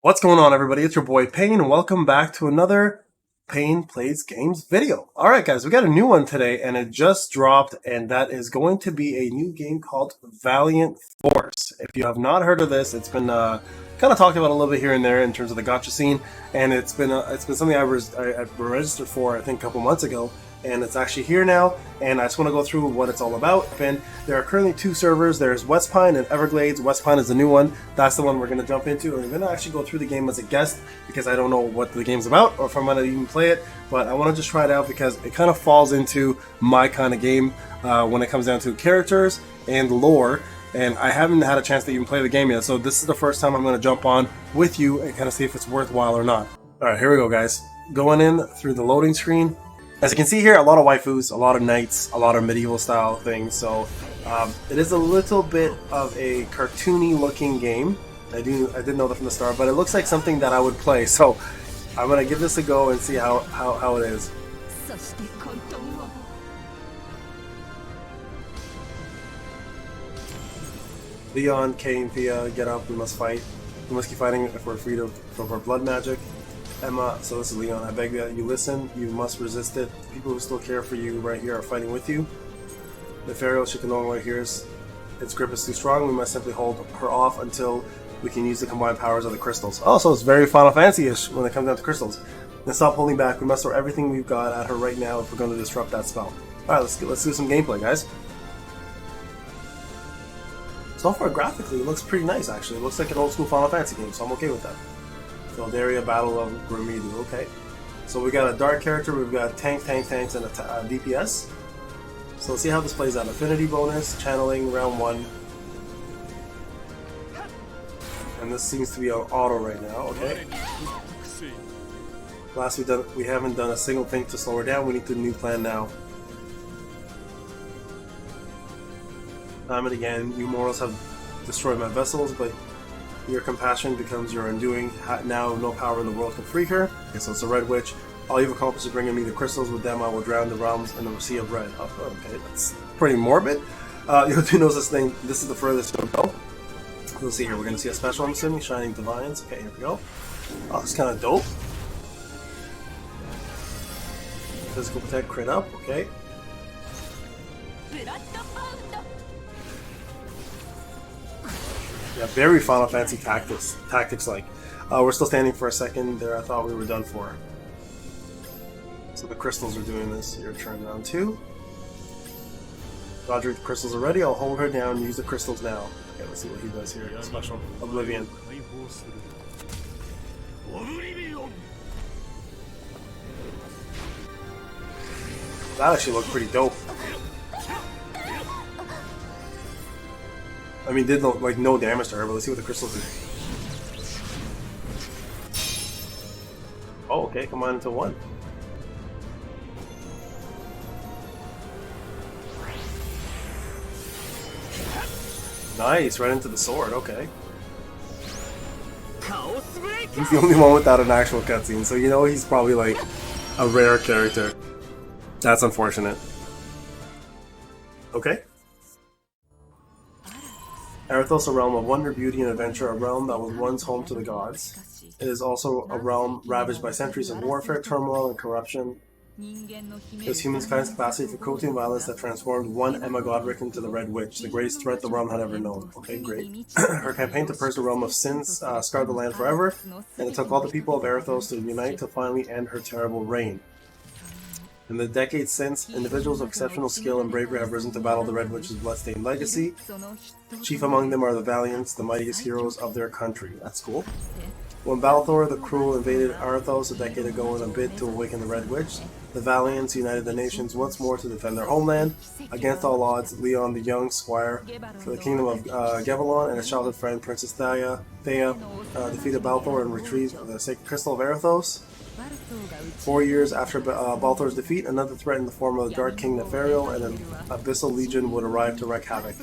What's going on, everybody? It's your boy Payne, and welcome back to another Payne Plays Games video. Alright guys, we got a new one today, and it just dropped, and that is going to be a new game called Valiant Force. If you have not heard of this, it's been kind of talked about a little bit here and there in terms of the gacha scene, and it's been something I registered for, I think, a couple months ago, and it's actually here now, and I just want to go through what it's all about. And there are currently two servers. There's West Pine and Everglades. West Pine is the new one. That's the one we're going to jump into, and we're going to actually go through the game as a guest because I don't know what the game's about or if I'm going to even play it, but I want to just try it out because it kind of falls into my kind of game when it comes down to characters and lore, and I haven't had a chance to even play the game yet, so this is the first time I'm going to jump on with you and kind of see if it's worthwhile or not. Alright, here we go, guys. Going in through the loading screen. As you can see here, a lot of waifus, a lot of knights, a lot of medieval style things, so it is a little bit of a cartoony looking game. I did know that from the start, but it looks like something that I would play, so I'm going to give this a go and see how it is. Leon, Kane, Thea, get up, we must fight. We must keep fighting if we're freed from our blood magic. Emma, so this is Leon. I beg that you listen. You must resist it. The people who still care for you right here are fighting with you. The Pharaoh, she can no longer hear us. Its grip is too strong. We must simply hold her off until we can use the combined powers of the crystals. Oh, so it's very Final Fantasy-ish when it comes down to crystals. And stop holding back. We must throw everything we've got at her right now if we're going to disrupt that spell. Alright, let's do some gameplay, guys. So far, graphically, it looks pretty nice, actually. It looks like an old-school Final Fantasy game, so I'm okay with that. Feldaria, Battle of Grimmedu, okay. So we got a dark character, we've got tanks, and a DPS. So let's see how this plays out. Affinity bonus, channeling, round 1. And this seems to be on auto right now, okay. Last we haven't done a single thing to slow her down, we need to new plan now. Time and again, you mortals have destroyed my vessels, but your compassion becomes your undoing. Now no power in the world can free her. Okay, so it's a red witch. All you've accomplished is bringing me the crystals. With them I will drown the realms in the sea of red. Oh, okay, that's pretty morbid. You do know this thing. This is the furthest it'll go. Let's see here. We're going to see a special, I'm assuming. Shining Divines. Okay, here we go. Oh, it's kind of dope. Physical protect, crit up. Okay. Yeah, very Final Fantasy tactics-like. We're still standing for a second there. I thought we were done for. So the crystals are doing this. Your turn, round 2. Roger, the crystals are ready. I'll hold her down. Use the crystals now. Okay, let's see what he does here. Special Oblivion. That actually looked pretty dope. I mean, did no damage to her, but let's see what the crystals do. Oh, okay, come on into 1. Nice, right into the sword, okay. He's the only one without an actual cutscene, so you know he's probably like a rare character. That's unfortunate. Okay. Arathos, a realm of wonder, beauty, and adventure, a realm that was once home to the gods. It is also a realm ravaged by centuries of warfare, turmoil, and corruption. It was humankind's capacity for cruelty and violence that transformed one Emma Godric into the Red Witch, the greatest threat the realm had ever known. Okay, great. Her campaign to purge the realm of sins scarred the land forever, and it took all the people of Arathos to unite to finally end her terrible reign. In the decades since, individuals of exceptional skill and bravery have risen to battle the Red Witch's bloodstained legacy. Chief among them are the Valiants, the mightiest heroes of their country. That's cool. When Balthor the Cruel invaded Arathos a decade ago in a bid to awaken the Red Witch, the Valiants united the nations once more to defend their homeland. Against all odds, Leon the young squire for the kingdom of Gevalon and his childhood friend Princess Thea defeated Balthor and retrieved the sacred crystal of Arathos. 4 years after Balthor's defeat, another threat in the form of the Dark King Nefariel and an Abyssal Legion would arrive to wreak havoc.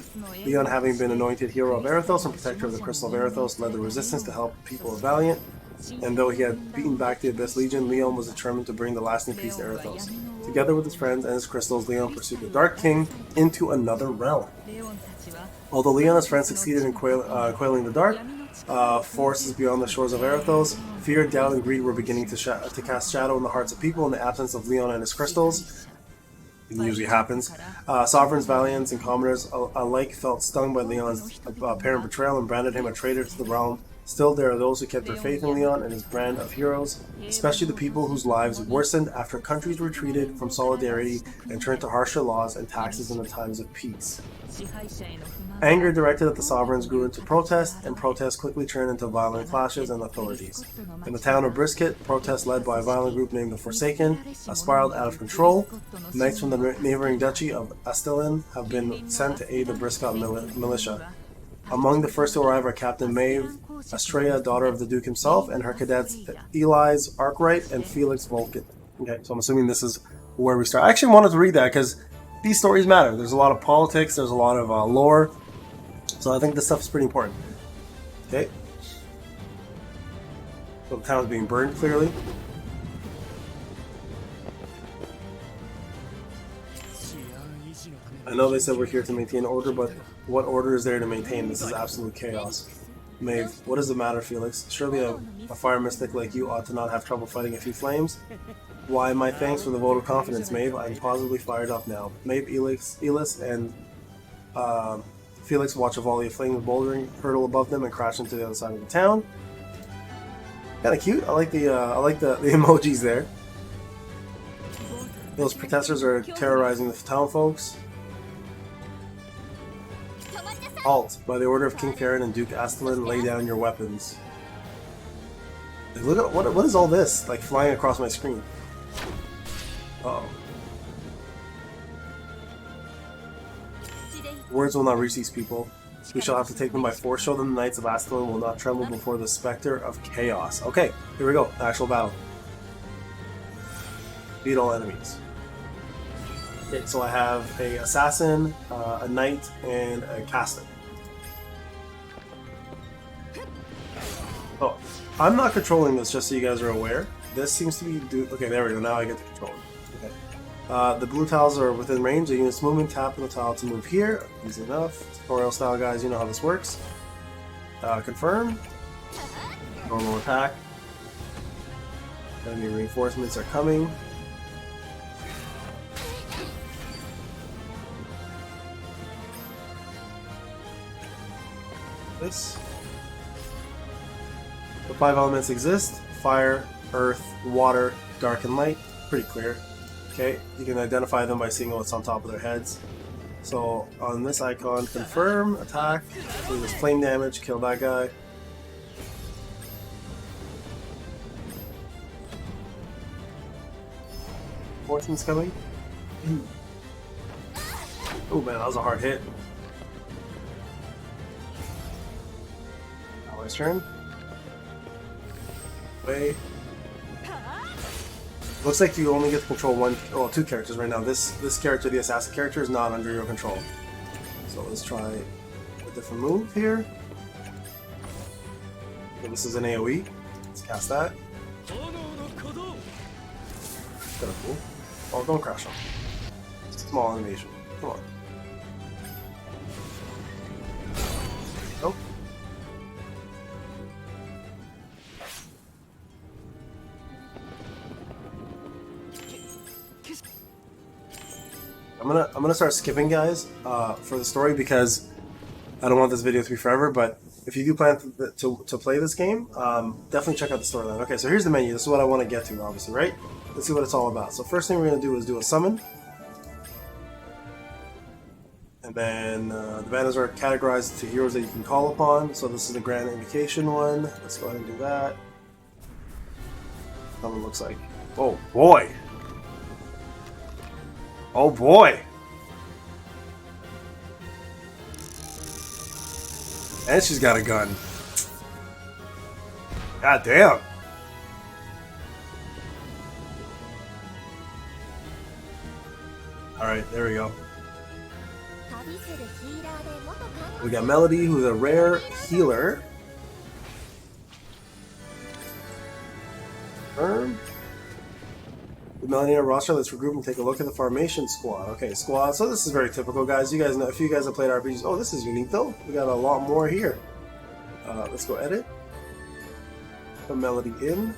Leon, having been anointed hero of Arathos and protector of the Crystal of Arathos, led the resistance to help the people of Valiant. And though he had beaten back the Abyss Legion, Leon was determined to bring the lasting peace to Erithos. Together with his friends and his crystals, Leon pursued the Dark King into another realm. Although Leon and his friends succeeded in quelling the dark forces beyond the shores of Erithos, fear, doubt, and greed were beginning to cast shadow in the hearts of people in the absence of Leon and his crystals. It usually happens. Sovereigns, Valiants, and commoners alike felt stung by Leon's apparent betrayal and branded him a traitor to the realm. Still, there are those who kept their faith in Leon and his brand of heroes, especially the people whose lives worsened after countries retreated from solidarity and turned to harsher laws and taxes in the times of peace. Anger directed at the sovereigns grew into protest, and protests quickly turned into violent clashes and authorities. In the town of Brisket, protests led by a violent group named the Forsaken spiraled out of control. Knights from the neighboring duchy of Astelin have been sent to aid the Brisket militia. Among the first to arrive are Captain Maeve, Astrea, daughter of the Duke himself, and her cadets Eli's Arkwright and Felix Vulcan. Okay, so I'm assuming this is where we start. I actually wanted to read that because these stories matter. There's a lot of politics, there's a lot of lore, so I think this stuff is pretty important. Okay. So the town's being burned, clearly. I know they said we're here to maintain order, but what order is there to maintain? This is absolute chaos. Maeve, what does it matter, Felix? Surely a fire mystic like you ought to not have trouble fighting a few flames? Why, my thanks for the vote of confidence, Maeve. I'm positively fired up now. Maeve, Elis, and Felix watch a volley of flaming bouldering hurtle above them and crash into the other side of the town. Kind of cute. I like the emojis there. Those protesters are terrorizing the town folks. Halt! By the order of King Farron and Duke Astelin, lay down your weapons. Look at what is all this? Like flying across my screen. Uh-oh. Words will not reach these people. We shall have to take them by force. Show them the Knights of Astelin will not tremble before the specter of chaos. Okay, here we go. Actual battle. Beat all enemies. Okay, so I have a assassin, a knight, and a caster. Oh, I'm not controlling this, just so you guys are aware. This seems to be... Okay, there we go. Now I get to control it. Okay. The blue tiles are within range. The unit's movement, tap on the tile to move here. Easy enough. Tutorial style, guys. You know how this works. Confirm. Normal attack. Enemy reinforcements are coming. This. The 5 elements exist: fire, earth, water, dark, and light. Pretty clear. Okay, you can identify them by seeing what's on top of their heads. So on this icon, confirm, attack, so there's flame damage, kill that guy. Fortune's coming. Oh man, that was a hard hit. Ally's turn. Way. Looks like you only get to control two characters right now. This character, the assassin character, is not under your control. So let's try a different move here. Okay, this is an AoE. Let's cast that. Kind of cool. Oh, don't crash on. Small animation. Come on. Nope. I'm gonna start skipping, guys, for the story because I don't want this video to be forever. But if you do plan to play this game, definitely check out the storyline. Okay, so here's the menu. This is what I want to get to, obviously, right? Let's see what it's all about. So first thing we're gonna do is do a summon, and then the banners are categorized to heroes that you can call upon. So this is the Grand Invocation one. Let's go ahead and do that. How it looks like. Oh boy. Oh boy! And she's got a gun. God damn! Alright, there we go. We got Melody, who's a rare healer. Confirm. The Melania roster, let's regroup and take a look at the formation squad. Okay, squad. So this is very typical, guys. You guys know, if you guys have played RPGs, oh, this is unique though. We got a lot more here. Let's go edit. Put Melody in.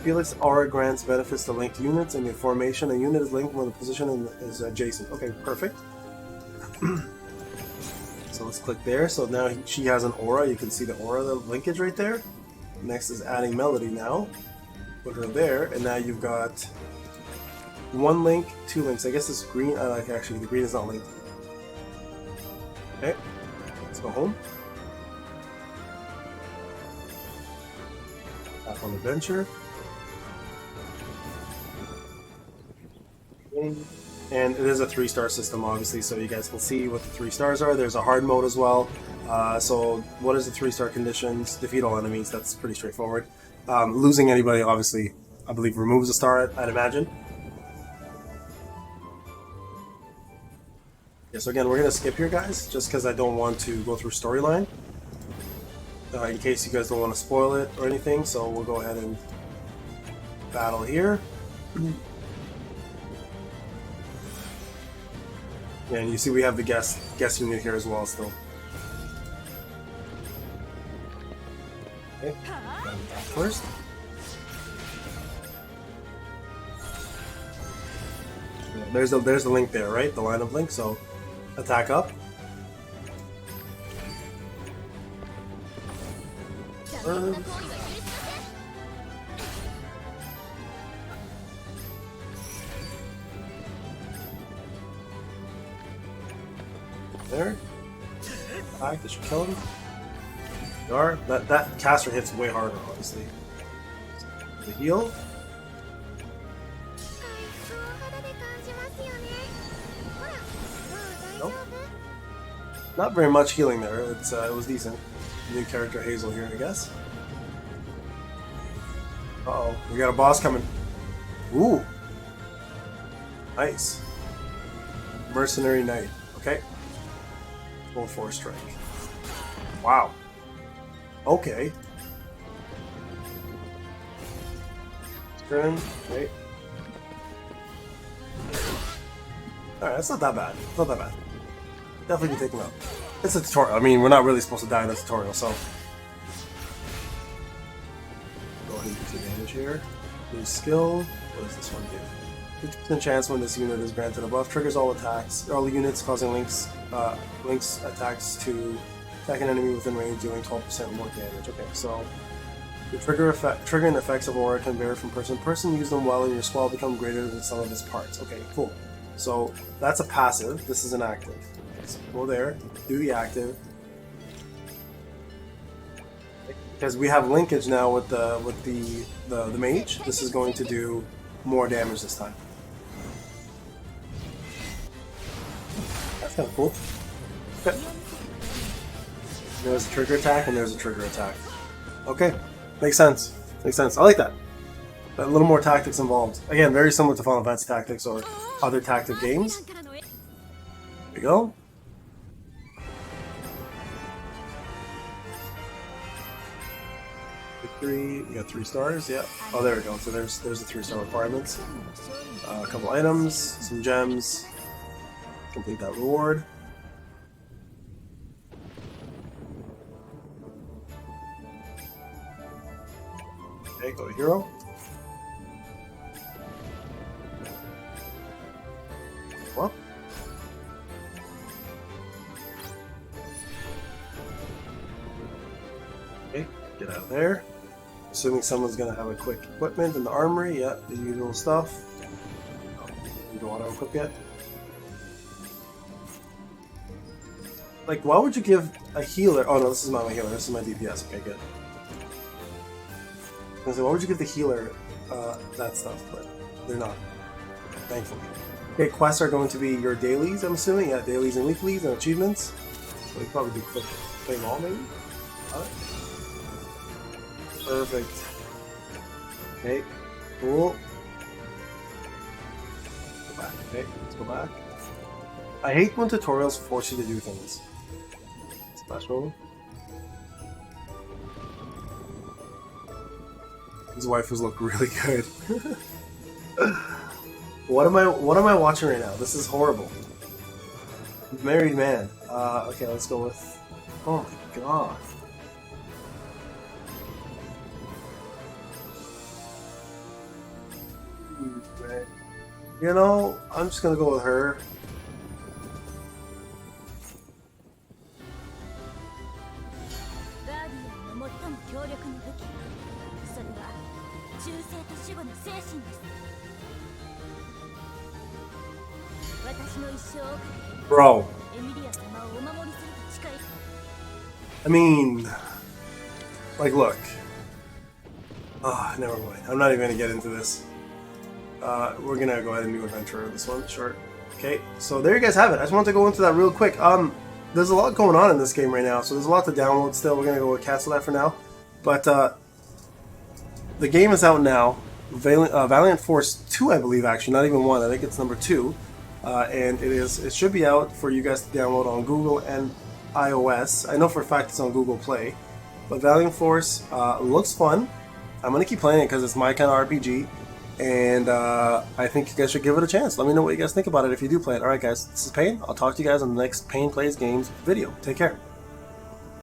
Felix aura grants benefits to linked units in the formation. A unit is linked when the position is adjacent. Okay, perfect. So let's click there. So now she has an aura. You can see the aura, the linkage right there. Next is adding Melody now. Put her there, and now you've got one link, two links. I guess this green, like actually the green is not linked. Okay, let's go home. Back on adventure. And it is a 3-star system, obviously, so you guys can see what the 3 stars are. There's a hard mode as well. So what is the 3-star conditions? Defeat all enemies. That's pretty straightforward. Losing anybody, obviously, I believe removes a star, I'd imagine. Yeah, so again, we're going to skip here, guys, just because I don't want to go through storyline. In case you guys don't want to spoil it or anything, so we'll go ahead and battle here. And you see we have the guest unit here as well still. Okay, first. Yeah, there's the link there, right? The line of link. So attack up. There. Attack, this should kill him. That caster hits way harder, obviously. The heal. Nope. Not very much healing there. It was decent. New character Hazel here, I guess. Uh-oh, we got a boss coming. Ooh. Nice. Mercenary Knight. Okay. Full force strike. Wow. Okay. Turn. Wait. Alright, that's not that bad. It's not that bad. Definitely can take him out. It's a tutorial. I mean, we're not really supposed to die in a tutorial, so. Go ahead and do some damage here. New skill. What does this one do? 50% chance when this unit is granted a buff. Triggers all attacks. All units causing links attacks to attack an enemy within range, doing 12% more damage. Okay, so the triggering effects of aura can vary from person to person. Use them well, and your squad will become greater than the sum of its parts. Okay, cool. So that's a passive. This is an active. So go there, do the active, because we have linkage now with the mage. This is going to do more damage this time. That's kind of cool. Okay. There's a trigger attack and there's a trigger attack. Okay, makes sense. Makes sense. I like that. A little more tactics involved. Again, very similar to Final Fantasy Tactics or other tactic games. There we go. Victory. You got 3 stars. Yeah. Oh, there we go. So there's the 3-star requirements. A couple items, some gems. Complete that reward. Okay, go to hero. Well. Okay, get out of there. Assuming someone's gonna have a quick equipment in the armory. Yeah, the usual stuff. Oh, you don't want to equip yet. Like, why would you give a healer? Oh no, this is not my healer. This is my DPS. Okay, good. So why would you give the healer that stuff? But they're not, thankfully. Okay, quests are going to be your dailies, I'm assuming. Yeah, dailies and weeklies and achievements. So we probably do quick play them all, maybe. Perfect. Okay, cool. Go back. Okay, let's go back. I hate when tutorials force you to do things. Special. His waifus look really good. What am I watching right now? This is horrible. Married man. Okay, let's go with. Oh my god. You know, I'm just gonna go with her. Bro. I mean, like, look. Never mind. I'm not even gonna get into this. We're gonna go ahead and do adventure this one, short. Okay, so there you guys have it. I just wanted to go into that real quick. There's a lot going on in this game right now, so there's a lot to download still. We're gonna go with cancel that for now. But the game is out now. Valiant Force 2, I believe, actually, not even 1. I think it's number 2. And it should be out for you guys to download on Google and iOS. I know for a fact it's on Google Play. But Valiant Force looks fun. I'm going to keep playing it because it's my kind of RPG. And I think you guys should give it a chance. Let me know what you guys think about it if you do play it. Alright guys, this is Payne. I'll talk to you guys on the next Payne Plays Games video. Take care.